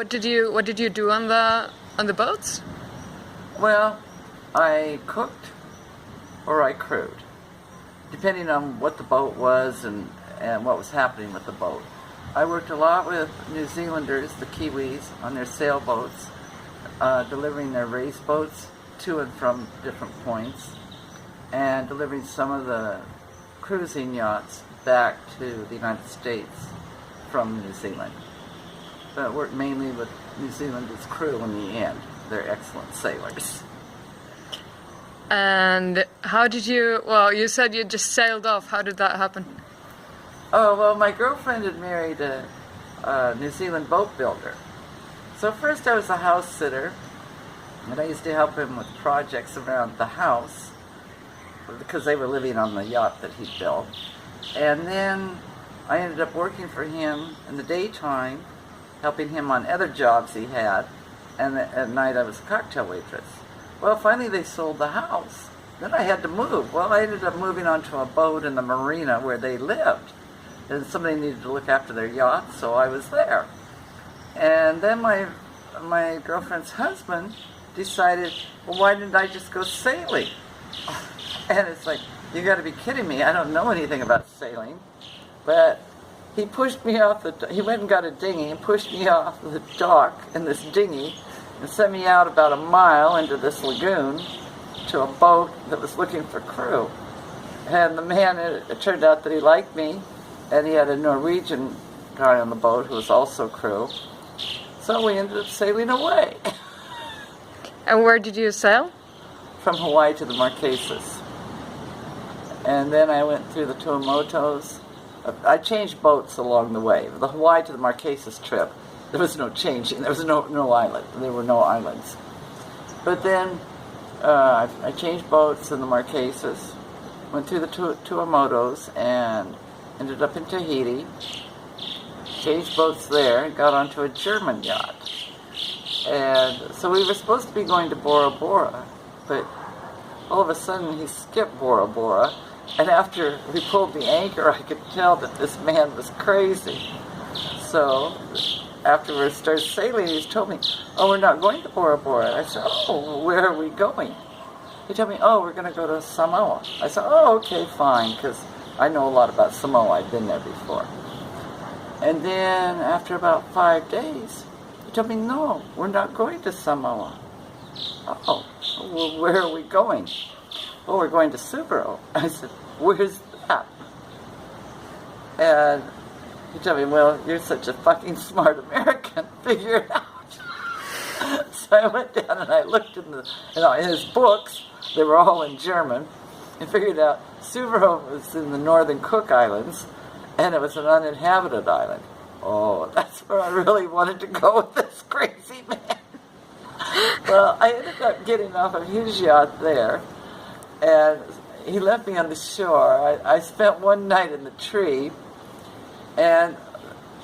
what did you do on the boats? Well, I cooked or I crewed, depending on what the boat was and what was happening with the boat. I worked a lot with New Zealanders, the Kiwis, on their sailboats, delivering their race boats to and from different points, and delivering some of the cruising yachts back to the United States from New Zealand. But I worked mainly with New Zealanders' crew in the end. They're excellent sailors. And how did you, well, you said you just sailed off. How did that happen? Oh, well, my girlfriend had married a New Zealand boat builder. So first I was a house sitter, and I used to help him with projects around the house because they were living on the yacht that he built. And then I ended up working for him in the daytime, helping him on other jobs he had, and at night I was a cocktail waitress. Well, finally they sold the house. Then I had to move. Well, I ended up moving onto a boat in the marina where they lived. And somebody needed to look after their yacht, so I was there. And then my girlfriend's husband decided, well, why didn't I just go sailing? And it's like, you got to be kidding me. I don't know anything about sailing. But he pushed me off he went and got a dinghy and pushed me off the dock in this dinghy and sent me out about a mile into this lagoon to a boat that was looking for crew. And the man, it turned out that he liked me, and he had a Norwegian guy on the boat who was also crew. So we ended up sailing away. And where did you sail? From Hawaii to the Marquesas. And then I went through the Tuamotus. I changed boats along the way. The Hawaii to the Marquesas trip, there was no changing. There was no island. There were no islands. But then I changed boats in the Marquesas, went through the Tuamotus, and ended up in Tahiti. Changed boats there, and got onto a German yacht. And so we were supposed to be going to Bora Bora, but all of a sudden he skipped Bora Bora. And after we pulled the anchor, I could tell that this man was crazy. So after we started sailing, he told me, oh, we're not going to Bora Bora. I said, oh, where are we going? He told me, oh, we're going to go to Samoa. I said, oh, okay, fine, because I know a lot about Samoa. I've been there before. And then after about 5 days, he told me, no, we're not going to Samoa. Oh, well, where are we going? Oh, we're going to Subaru. I said, where's that? And he told me, well, you're such a fucking smart American. Figure it out. So I went down and I looked in his books. They were all in German. And figured out Subaru was in the Northern Cook Islands, and it was an uninhabited island. Oh, that's where I really wanted to go with this crazy man. Well, I ended up getting off of his yacht there, and he left me on the shore. I spent one night in the tree, and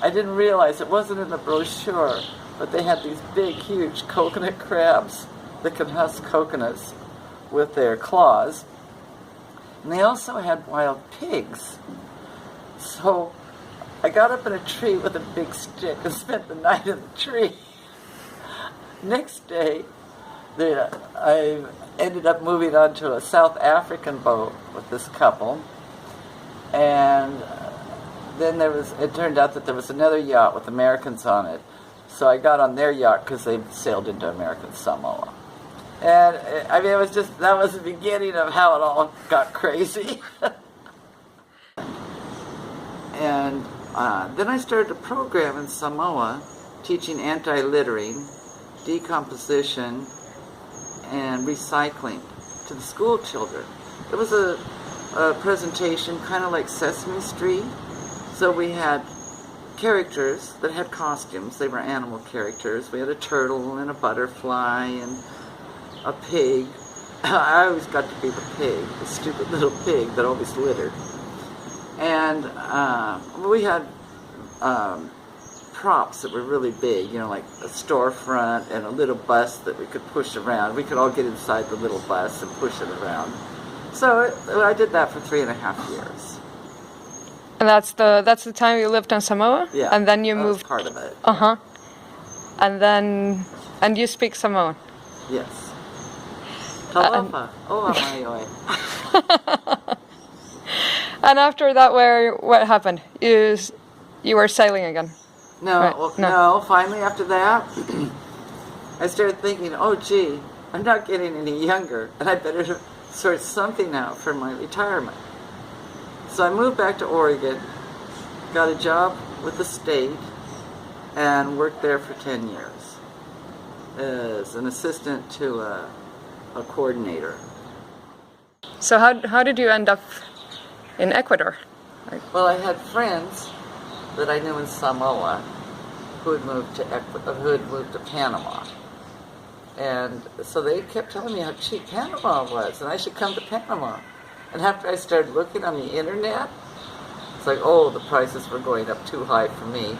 I didn't realize it wasn't in the brochure, but they had these big, huge coconut crabs that can husk coconuts with their claws. And they also had wild pigs. So I got up in a tree with a big stick and spent the night in the tree. Next day, I ended up moving on to a South African boat with this couple. And then it turned out that there was another yacht with Americans on it. So I got on their yacht because they sailed into American Samoa. And I mean, that was the beginning of how it all got crazy. And then I started a program in Samoa teaching anti-littering, decomposition, and recycling to the school children. It was a presentation kind of like Sesame Street. So we had characters that had costumes. They were animal characters. We had a turtle and a butterfly and a pig. I always got to be the pig, the stupid little pig that always littered. And we had props that were really big, like a storefront and a little bus that we could push around. We could all get inside the little bus and push it around. So I did that for 3.5 years. And that's the time you lived on Samoa? Yeah. And then you that moved. was part of it. Uh-huh. and you speak Samoan. Yes. Talofa. Oh, my. And after that, what happened? You were sailing again. No, Right. well, No. no. Finally, after that, I started thinking, oh, gee, I'm not getting any younger, and I better sort something out for my retirement. So I moved back to Oregon, got a job with the state, and worked there for 10 years as an assistant to a coordinator. So how did you end up in Ecuador? Well, I had friends that I knew in Samoa who had moved to Panama. And so they kept telling me how cheap Panama was, and I should come to Panama. And after I started looking on the internet, it's like, oh, the prices were going up too high for me.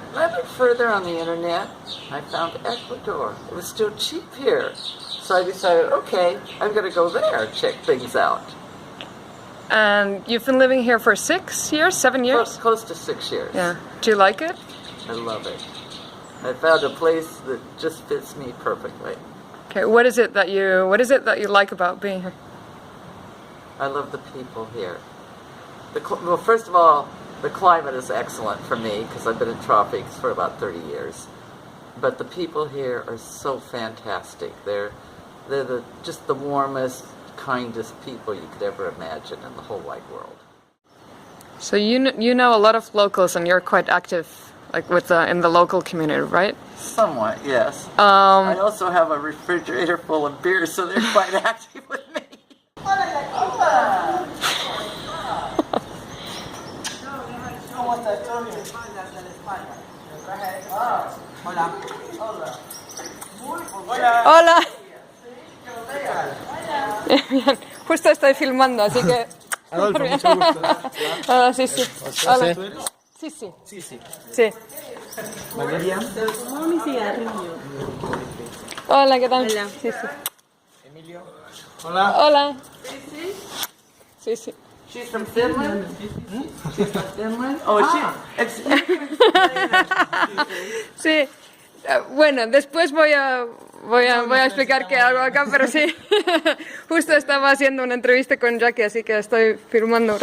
And I looked further on the internet, I found Ecuador. It was still cheap here. So I decided, okay, I'm going to go there and check things out. And you've been living here for 6 years, 7 years? Close to 6 years. Yeah. Do you like it? I love it. I found a place that just fits me perfectly. Okay. What is it that you like about being here? I love the people here. Well, first of all, the climate is excellent for me because I've been in tropics for about 30 years. But the people here are so fantastic. They're just the warmest, kindest people you could ever imagine in the whole wide world. So you know a lot of locals, and you're quite active, like in the local community, right? Somewhat, yes. I also have a refrigerator full of beer, so they're quite active with me. Hola. Bien, justo estoy filmando, así que... Adolfo, mucho gusto. Hola, sí, sí. Hola. Sí, sí. Sí, sí. Sí. Valeria. Hola, ¿qué tal? Hola. Sí, sí. Emilio. Hola. Hola. Sí, sí. She's from Finland? She's from Finland? Oh, Sí. Bueno, después voy a explicar qué hago acá, pero sí. Justo estaba haciendo una entrevista con Jackie, así que estoy filmando.